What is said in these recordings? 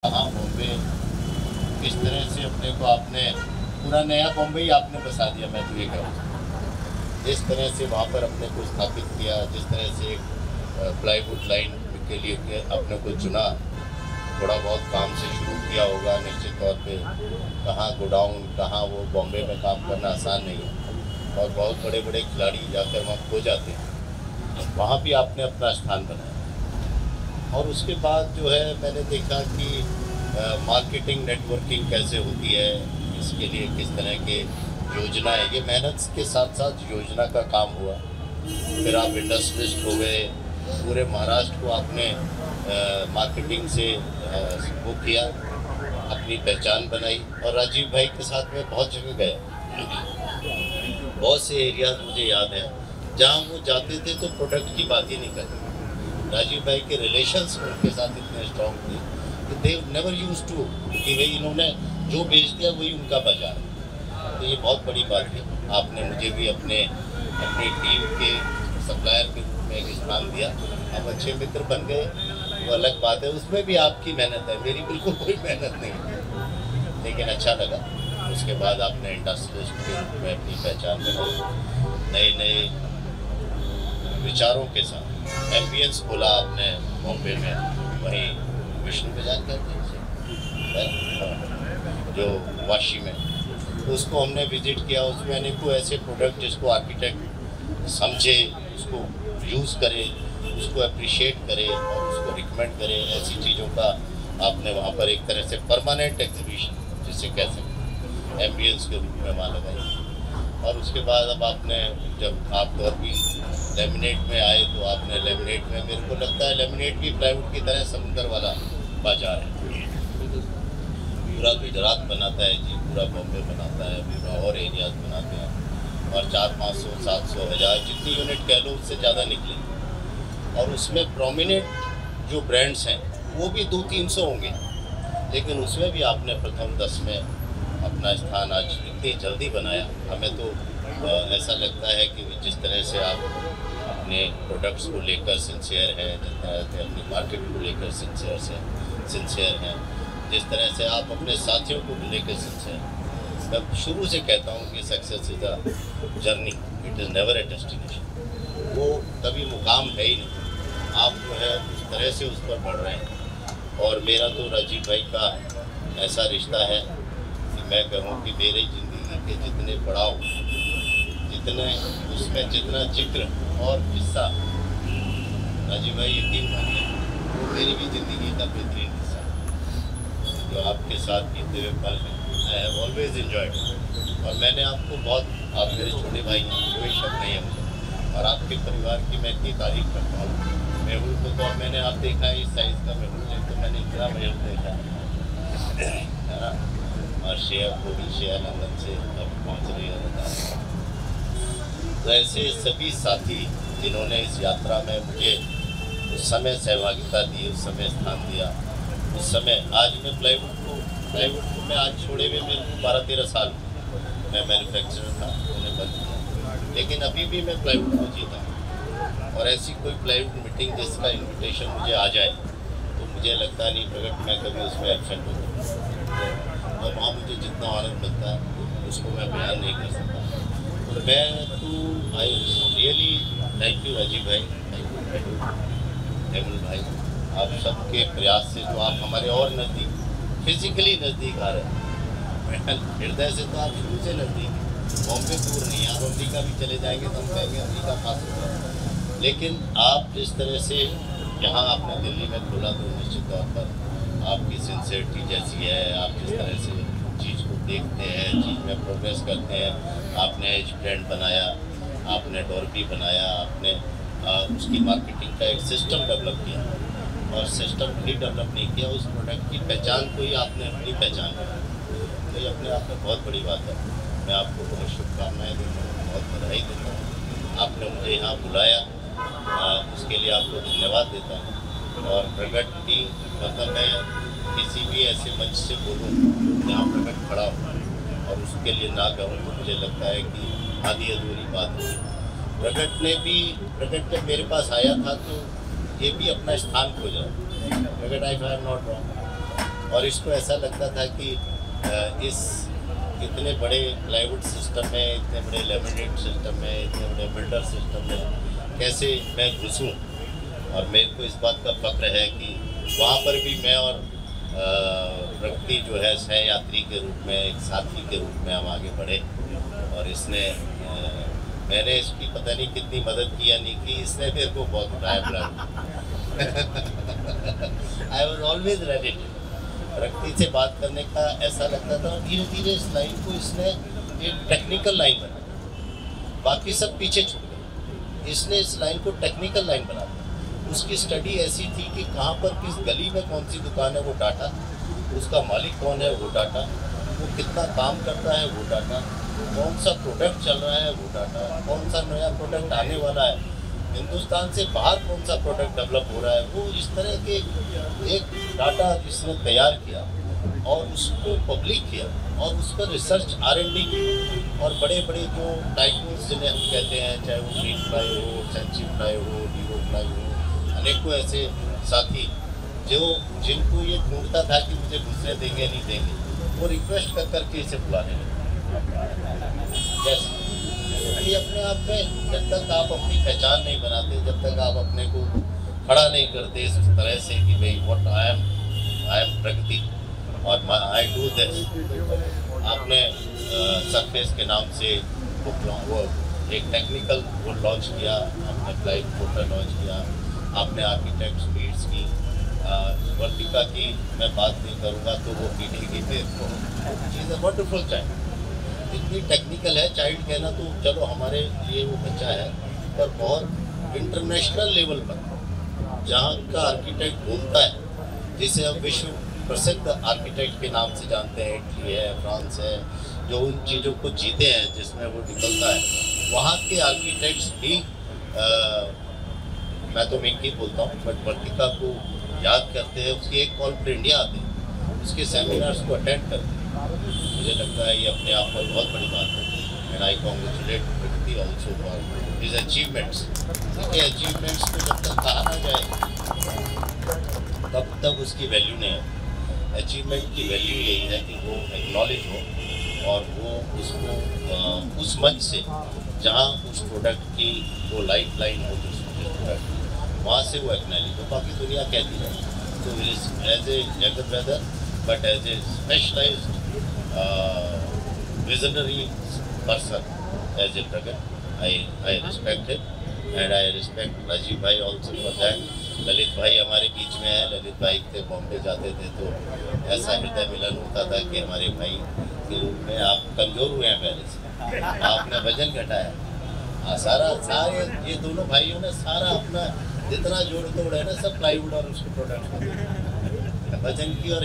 कहाँ बॉम्बे किस तरह से अपने को आपने पूरा नया बॉम्बे ही आपने बसा दिया। मैं तो ये कहूँ जिस तरह से वहाँ पर अपने को स्थापित किया, जिस तरह से प्लाईवुड लाइन के लिए अपने को चुना, थोड़ा बहुत काम से शुरू किया होगा निश्चित तौर पे। कहाँ गोडाउन, कहाँ वो बॉम्बे में काम करना आसान नहीं है और बहुत बड़े बड़े खिलाड़ी जाकर वहाँ खो जाते हैं। वहाँ भी आपने अपना स्थान बनाया और उसके बाद जो है मैंने देखा कि मार्केटिंग नेटवर्किंग कैसे होती है, इसके लिए किस तरह के योजना है। ये मेहनत के साथ साथ योजना का काम हुआ। फिर आप इंडस्ट्रियलिस्ट हो गए, पूरे महाराष्ट्र को आपने मार्केटिंग से वो किया, अपनी पहचान बनाई। और राजीव भाई के साथ मैं बहुत जगह गया, बहुत से एरियाज मुझे याद है जहाँ वो जाते थे तो प्रोडक्ट की बात ही नहीं करते। राजीव भाई के रिलेशंस उनके साथ इतने स्ट्रॉन्ग थे कि दे नेवर यूज टू कि भाई इन्होंने जो बेच दिया वही उनका बाजार है। तो ये बहुत बड़ी बात है। आपने मुझे भी अपनी टीम के सप्लायर के रूप में एक स्थान दिया। हम अच्छे मित्र बन गए, वो अलग बात है, उसमें भी आपकी मेहनत है, मेरी बिल्कुल कोई मेहनत नहीं, लेकिन अच्छा लगा। उसके बाद आपने इंडस्ट्रियलिस्ट के रूप में अपनी पहचान बनाई, नए नए विचारों के साथ एम्बियंस खोला आपने बॉम्बे में। वहीं विष्णु बाजार कहते हैं जो वाशी में, तो उसको हमने विजिट किया। उसमें अनेकों ऐसे प्रोडक्ट जिसको आर्किटेक्ट समझे, उसको यूज़ करे, उसको अप्रिशिएट करे और उसको रिकमेंड करे, ऐसी चीज़ों का आपने वहाँ पर एक तरह से परमानेंट एग्जीबिशन जिसे कह सकते हैं एम्बियंस के रूप में वहाँ लगाई। और उसके बाद अब आपने जब आप और भी लेमिनेट में आए तो आपने लेमिनेट में, मेरे को लगता है लेमिनेट भी प्लाईवुड की तरह समुंदर वाला बाजार है। पूरा गुजरात बनाता है जी, पूरा बॉम्बे बनाता है, पूरा और एरियाज बनाते हैं और 400-500, 700, 1000 जितनी यूनिट कह लो उससे ज़्यादा निकलेंगे। और उसमें प्रोमिनेंट जो ब्रांड्स हैं वो भी 200-300 होंगे, लेकिन उसमें भी आपने प्रथम 10 में अपना स्थान आज इतनी जल्दी बनाया। हमें तो ऐसा लगता है कि जिस तरह से आप अपने प्रोडक्ट्स को लेकर सिंसियर हैं, जिस तरह से अपनी मार्केट को लेकर सिंसियर हैं, जिस तरह से आप अपने साथियों को लेकर सिंसियर हैं। मैं शुरू से कहता हूँ कि success is a journey, it is never a destination. वो कभी मुकाम है ही नहीं, आप जो है उस तरह से उस पर बढ़ रहे हैं। और मेरा तो राजीव भाई का ऐसा रिश्ता है कि मैं कहूँ कि मेरी ज़िंदगी के जितने पड़ाव, जितने उसमें जितना जिक्र और किस्सा, राजीव भाई यकीन मानिए वो मेरी भी ज़िंदगी का बेहतरीन हिस्सा है जो आपके साथ बीते हुए पल हैं। I have always enjoyed. और मैंने आपको बहुत, आप मेरे छोटे भाई हैं, कोई शक नहीं है मुझे, और आपके परिवार की मैं इतनी तारीफ करता हूँ। मेहुल को तो अब मैंने आप देखा है इस साइज़ का मेहुल है, तो मैंने इतना मेहुल देखा है ना। और शेयर को भी शेयर नंदन से अब पहुँच रही है। तो ऐसे सभी साथी जिन्होंने इस यात्रा में मुझे उस समय सहभागिता दी, उस समय स्थान दिया, उस समय, आज मैं प्लाईवुड को मैं आज छोड़े हुए मेरे को 12-13 साल मैं मैन्युफैक्चरर था, मैंने बंद किया, लेकिन अभी भी मैं प्लाईवुड को जीता हूँ। और ऐसी कोई प्लाईवुड मीटिंग जिसका इन्विटेशन मुझे आ जाए तो मुझे लगता नहीं प्रगट मैं कभी उसमें एबसेंट होता, और वहाँ मुझे जितना आनंद मिलता है उसको मैं बयान नहीं कर सकता। तो मैं तो I really thank you Rajiv भाई, थैंक यू हेमल भाई, आप सबके प्रयास से जो आप हमारे और नज़दीक, फिजिकली नज़दीक आ रहे हैं। हृदय से तो आप शुरू से नज़दीक हैं, बॉम्बे दूर नहीं। आप अमेरिका भी चले जाएंगे तो हम कहेंगे अमेरिका खास होगा, लेकिन आप जिस तरह से यहाँ आपने दिल्ली में खोला तो निश्चित तौर पर आपकी सिंसियरिटी जैसी है, आप जिस तरह से चीज़ को देखते हैं, चीज़ में प्रोग्रेस करते हैं। आपने एज ब्रांड बनाया, आपने डॉर्बी बनाया, आपने उसकी मार्केटिंग का एक सिस्टम डेवलप किया, और सिस्टम भी डेवलप नहीं किया, उस प्रोडक्ट की पहचान को ही आपने अपनी पहचान की। तो ये अपने आप में बहुत बड़ी बात है। मैं आपको बहुत शुभकामनाएँ देता हूँ, बहुत बधाई देता हूँ। आपने मुझे यहाँ बुलाया, उसके लिए आपको धन्यवाद देता हूँ। और प्रगट की मतलब मैं किसी भी ऐसे मंच से बोलूँ जहाँ प्रगट खड़ा हो और उसके लिए ना कहूँ तो मुझे लगता है कि आधी अधूरी बात है। प्रगट जब मेरे पास आया था तो ये भी अपना स्थान खोजा। प्रगट, आई एम नॉट रॉन्ग, और इसको ऐसा लगता था कि इस इतने बड़े प्लाईवुड सिस्टम में, इतने बड़े लेमिनेट सिस्टम में, इतने बड़े बिल्डर सिस्टम में कैसे मैं घुसूँ। और मेरे को इस बात का फक्र है कि वहाँ पर भी मैं और प्रगति जो है सह यात्री के रूप में, एक साथी के रूप में हम आगे बढ़े। और इसने मैंने इसकी पता नहीं कितनी मदद की या नहीं की, इसने मेरे को बहुत उठाया बुलाया। I was always ready. Pragati से बात करने का ऐसा लगता था, धीरे धीरे इस लाइन को इसने एक टेक्निकल लाइन बना, बाकी सब पीछे छूट गए। इसने इस लाइन को टेक्निकल लाइन बना दिया। उसकी स्टडी ऐसी थी कि कहाँ पर किस गली में कौन सी दुकान है वो डाटा, उसका मालिक कौन है वो डाटा, वो कितना काम करता है वो डाटा, कौन सा प्रोडक्ट चल रहा है वो डाटा, कौन सा नया प्रोडक्ट आने वाला है, हिंदुस्तान से बाहर कौन सा प्रोडक्ट डेवलप हो रहा है, वो इस तरह के एक डाटा जिसने तैयार किया और उसको पब्लिक किया और उस पर रिसर्च R&D की। और बड़े बड़े जो टाइकून्स जिन्हें हम कहते हैं, चाहे वो ग्रीन फ्लाई हो, सेंची फ्लाई हो, लीरो फ्लाई हो, अनेकों ऐसे साथी जिनको ये ढूंढता था कि मुझे घुसने देंगे नहीं देंगे, वो रिक्वेस्ट कर करके इसे बुलाने लगे। जैसे अपने आप में जब तक आप अपनी पहचान नहीं बनाते, जब तक आप अपने को खड़ा नहीं करते इस तरह से कि भाई व्हाट आई एम प्रगति और आई डू दिस। आपने सरफेस के नाम से वो एक टेक्निकल वो लॉन्च किया, आपने फ्लाइट पोर्टल लॉन्च किया, आपने आर्किटेक्ट स्पीड्स की, वर्तिका की मैं बात नहीं करूँगा तो वो पीटी की फिर she is a wonderful child. इतनी टेक्निकल है चाइल्ड कहना तो चलो हमारे लिए वो बच्चा है, पर बहुत इंटरनेशनल लेवल पर जहाँ का आर्किटेक्ट घूमता है, जिसे हम विश्व प्रसिद्ध आर्किटेक्ट के नाम से जानते हैं, इटली है, फ्रांस है, जो उन चीज़ों को जीते हैं जिसमें वो निकलता है, वहाँ के आर्किटेक्ट्स भी मैं तो मिंकी बोलता हूँ बट वर्तिका को याद करते हैं, उसकी एक कॉल पर इंडिया आते हैं, उसके सेमिनार्स को अटेंड करते हैं। मुझे लगता है ये अपने आप में बहुत बड़ी बात है। And I congratulate Pragati also for his achievements. उसके अचीवमेंट्स को जब तक कहा ना जाए तब तक उसकी वैल्यू नहीं है। अचीवमेंट की वैल्यू यही है कि वो एक्नॉलेज हो और वो उसको उस मंच से जहाँ उस प्रोडक्ट की वो लाइफ लाइन हो, जो प्रोडक्ट वहाँ से वो एक्नॉलेज हो। बाकी दुनिया कहती है तो as a younger brother but as a specialised visionary person as a Pragat, I respect him and I respect Rajiv भाई also for that। ललित भाई हमारे बीच में है, ललित भाई से बॉम्बे जाते थे तो ऐसा हृदय मिलन होता था कि हमारे भाई के रूप में आप कमज़ोर हुए हैं पहले से, आपने वजन घटाया। सारे ये दोनों भाइयों ने सारा अपना जितना जोड़ तोड़ है ना सब प्लाईवुड और उसके प्रोडक्ट, वजन की और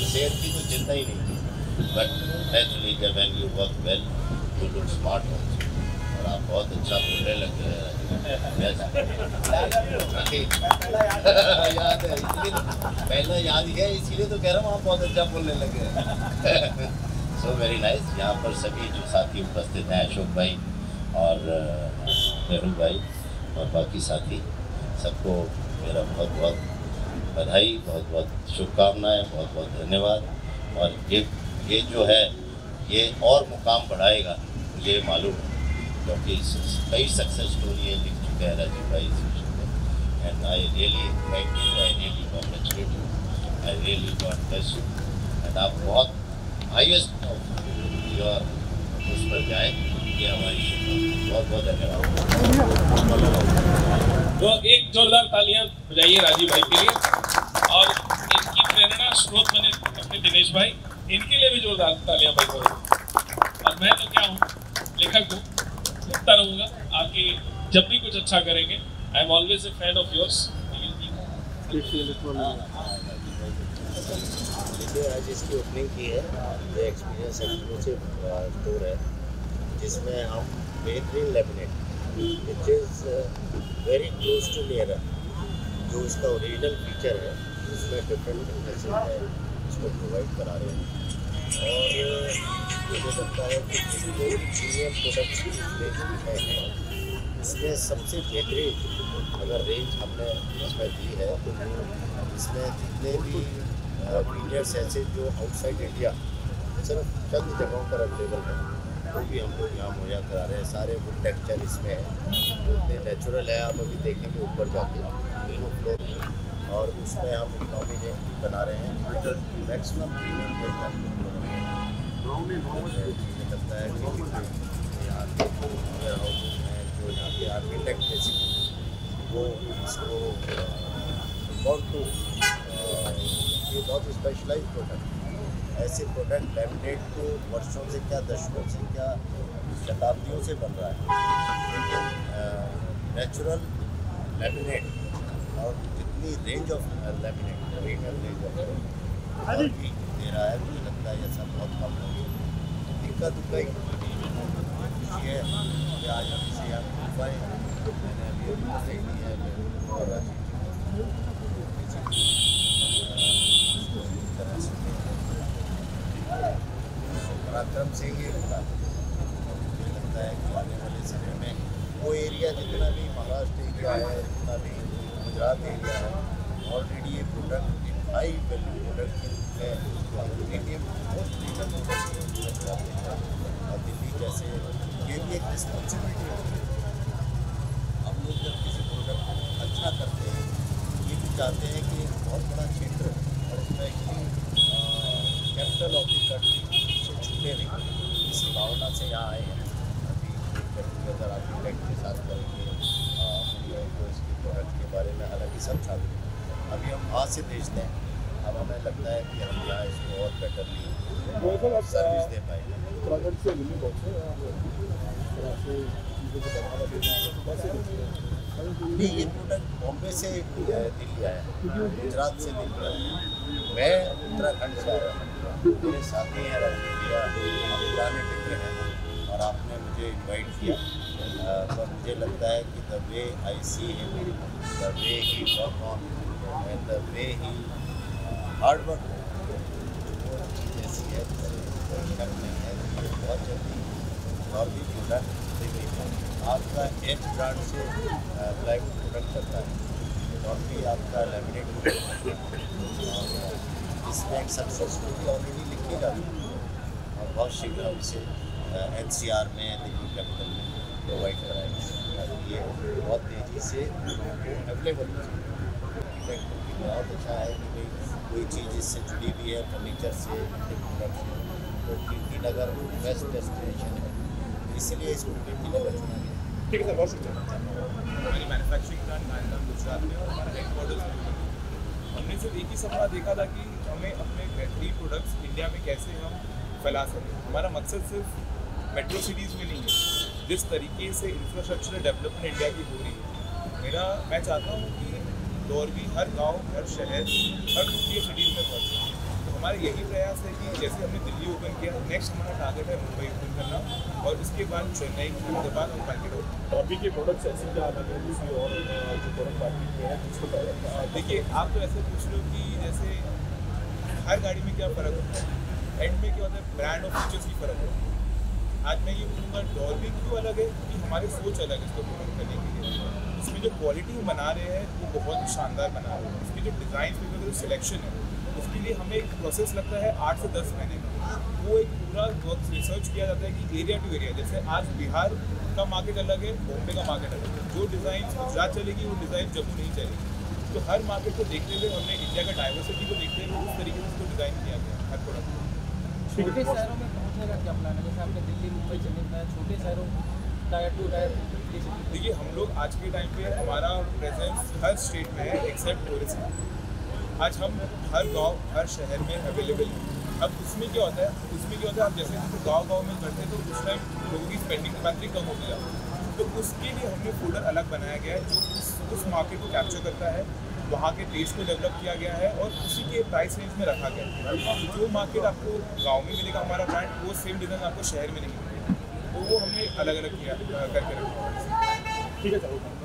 सेहत की तो चिंता ही नहीं थी। बट नेचुरली जब when you work well, you look smart also। और आप बहुत अच्छा बोलने लगे हैं। याद है, इसलिए पहला याद है, इसीलिए तो कह रहा हूँ आप बहुत अच्छा बोलने लगे हैं। So very nice. यहाँ पर सभी जो साथी उपस्थित हैं, अशोक भाई और मेहुल भाई और बाकी साथी, सबको मेरा बहुत बहुत बधाई, बहुत बहुत शुभकामनाएँ, बहुत बहुत धन्यवाद। और ये जो है ये और मुकाम बढ़ाएगा, मुझे मालूम है, क्योंकि कई सक्सेस स्टोरी है लिख चुके हैं राजीव भाई इस विषय में। And I really thank you, I really congratulate you, I really God bless you. And आप बहुत हाईएस्ट योर उस पर जाए, ये हमारी बहुत बहुत धन्यवाद। तो एक जोरदार तालियां बजाइए राजीव भाई के लिए और इनकी प्रेरणा स्रोत बने अपने दिनेश भाई, इनके लिए भी जोरदार तालियां बजाइए। और मैं तो क्या हूँ, लेखक हूँ, लिखता रहूँगा, आपकी जब भी कुछ अच्छा करेंगे। I am always a fan of yours. आज इसकी ओपनिंग की है, ये एक्सपीरियंस एक्सक्लूसिव स्टोर है जिसमें हम बेहतरीन laminate which is very close to near, जो इसका ओरिजिनल फीचर है उसमें डिफरेंट थिकनेस है उसको प्रोवाइड करा रहे हैं। और मुझे लगता है कि जितने भी प्रीमियम प्रोडक्ट्स की रेंज है इसमें सबसे बेहतरीन अगर रेंज हमने इसमें दी है तो इसमें जितने भी इंग्रेडिएंट्स ऐसे जो आउटसाइड इंडिया सिर्फ चंद जगहों पर अवेलेबल है, वो भी हम लोग यहाँ मुहैया करा रहे हैं। सारे वो टेक्सचर इसमें है, इतने नेचुरल है, आप अभी देखेंगे ऊपर जाके बिल्कुल फ्लोर में, और उसमें हम इकनॉमी में बना रहे हैं मैक्सिमम प्रीमियम पे हम मुझे लगता है कि यहाँ के जो वेयर हाउसेज हैं, जो यहाँ के आर्किटेक्ट बेसिकली वो इसको टू ये बहुत स्पेशलाइज प्रोडक्ट, ऐसे प्रोडक्ट लैमिनेट को वर्षों से क्या दशकों से क्या शताब्दियों से बन रहा है, लेकिन नेचुरल लैमिनेट और जितनी range of laminate premium range of और भी दे रहा है, मुझे लगता है ये सब बहुत कम है। इक्का दुक्का ही खुशी है कि आज हम इसे यहाँ मिल पाए। मैंने अभी देख ली है और पराक्रम से ये होगा। मुझे लगता है कि आने वाले समय में वो एरिया जितना भी महाराष्ट्र एरिया है, जितना भी गुजरात एरिया है, ऑलरेडी ये प्रोडक्ट हाई वैल्यू प्रोडक्ट के रूप में प्रीमियम मोस्ट प्रीमियम प्रोडक्ट जाते हैं। और दिल्ली जैसे ये भी एक रिस्पॉन्सिबिलिटी होती है। हम लोग जब किसी प्रोडक्ट को अच्छा करते हैं, ये भी चाहते हैं कि एक बहुत बड़ा क्षेत्र और specially capital of the country से छूटे नहीं, इसी भावना से यहाँ आए हैं। अभी अगर आर्किटेक्ट के साथ करेंगे तो इसके प्रोडक्ट के बारे में हालांकि सब चालू है, अभी हम वहाँ से भेजते हैं। अब हमें लगता है कि हम यहाँ इसको और बेटरली सर्विस दे पाएंगे। नहीं, ये प्रोडक्ट बॉम्बे से दिल्ली आया, गुजरात से दिल्ली आया। मैं उत्तराखंड से आया हूँ, मेरे साथी हैं राजीव भैया, हम पुराने मित्र हैं, और आपने मुझे इनवाइट किया। पर मुझे लगता है कि the way I see him, the way he work on and the way he hard work, वो चीज़ ऐसी है शक नहीं है कि बहुत जल्दी और भी प्रोडक्ट आपका एच ब्रांड से प्लाईवुड प्रोडक्ट करता है, और भी आपका लैमिनेट इसमें एक सक्सेस स्टोरी ऑलरेडी लिखी जा रही है, और बहुत शीघ्र हम इसे NCR में दिल्ली कैपिटल में प्रोवाइड कराएंगे, ताकि ये बहुत तेज़ी से अवेलेबल हो जाए। बहुत अच्छा है कि भाई कोई चीज़ इससे जुड़ी हुई है, फर्नीचर से, प्रोडक्ट से, तो कीर्ति नगर बेस्ट डेस्टिनेशन है, इसलिए इसको कीर्ति नगर चुना गया। ठीक है सर, बहुत शुक्रिया। हमारी मैन्युफैक्चरिंग प्लांट नालंदा गुजरात में और हमारा हेडक्वार्टर्स में। हमने सिर्फ एक ही सपना देखा था कि हमें अपने बेहतरीन प्रोडक्ट्स इंडिया में कैसे हम फैला सकें। हमारा मकसद सिर्फ मेट्रो सिटीज़ में नहीं है, जिस तरीके से इंफ्रास्ट्रक्चर डेवलपमेंट इंडिया की हो रही है, मैं चाहता हूँ कि डोरबी हर गांव, हर शहर, हर दूसरी सिटीज़ में पहुँचे। तो हमारा यही प्रयास है कि जैसे हमने दिल्ली ओपन किया, नेक्स्ट हमारा टारगेट है मुंबई ओपन करना, और उसके बाद चेन्नई, हैदराबाद और बैंगलोर। डॉरबी के प्रोडक्ट्स ऐसे क्या अलग है किसी और जो प्रोडक्ट मार्केट में है उसको? देखिए, आप तो ऐसे पूछ रहे हो कि जैसे हर गाड़ी में क्या फ़र्क होता है, एंड में क्या होता है, ब्रांड और फीचर्स की फ़र्क होता है। आज मैं ये बोलूँगा डॉरबी क्यों अलग है कि हमारी सोच अलग है इसको प्रमोट करने के लिए। इसमें जो क्वालिटी हम बना रहे हैं वो बहुत शानदार बना रहे हैं। इसकी जो डिज़ाइन में जो सिलेक्शन है, उसके लिए हमें एक प्रोसेस लगता है 8 से 10 महीने का। वो एक पूरा वर्क रिसर्च किया जाता है कि एरिया टू एरिया, जैसे आज बिहार का मार्केट अलग है, बॉम्बे का मार्केट अलग है, जो डिज़ाइन गुजरात चलेगी वो डिज़ाइन जम्मू नहीं चलेगी। तो हर मार्केट को देखते हुए हमने इंडिया का डाइवर्सिटी को देखते हुए उस तरीके से उसको डिज़ाइन किया गया हर प्रोडक्ट। छोटे शहरों में पहुँचने का क्या प्लान है? जैसे आपने दिल्ली, मुंबई, चेन्नई में छोटे शहरों टायर टू टायर। देखिए, हम लोग आज के टाइम पे हमारा प्रेजेंस हर स्टेट में है एक्सेप्ट टूरिज्म। आज हम हर गांव, हर शहर में अवेलेबल हैं। अब उसमें क्या होता है, आप जैसे गांव में करते हैं तो उस टाइम लोगों की स्पेंडिंग कैपेसिटी कम होती जाती है। तो उसके लिए हमने फोल्डर अलग बनाया गया है जो उस मार्केट को कैप्चर करता है, वहाँ के टेस्ट को डेवलप किया गया है और उसी के प्राइस रेंज में रखा गया है। जो मार्केट आपको गाँव में मिलेगा हमारा ब्रांड, वो सेम डिज़ाइन आपको शहर में नहीं मिलेगा, तो वो हमने अलग अलग किया करके रखा है। ठीक है सर।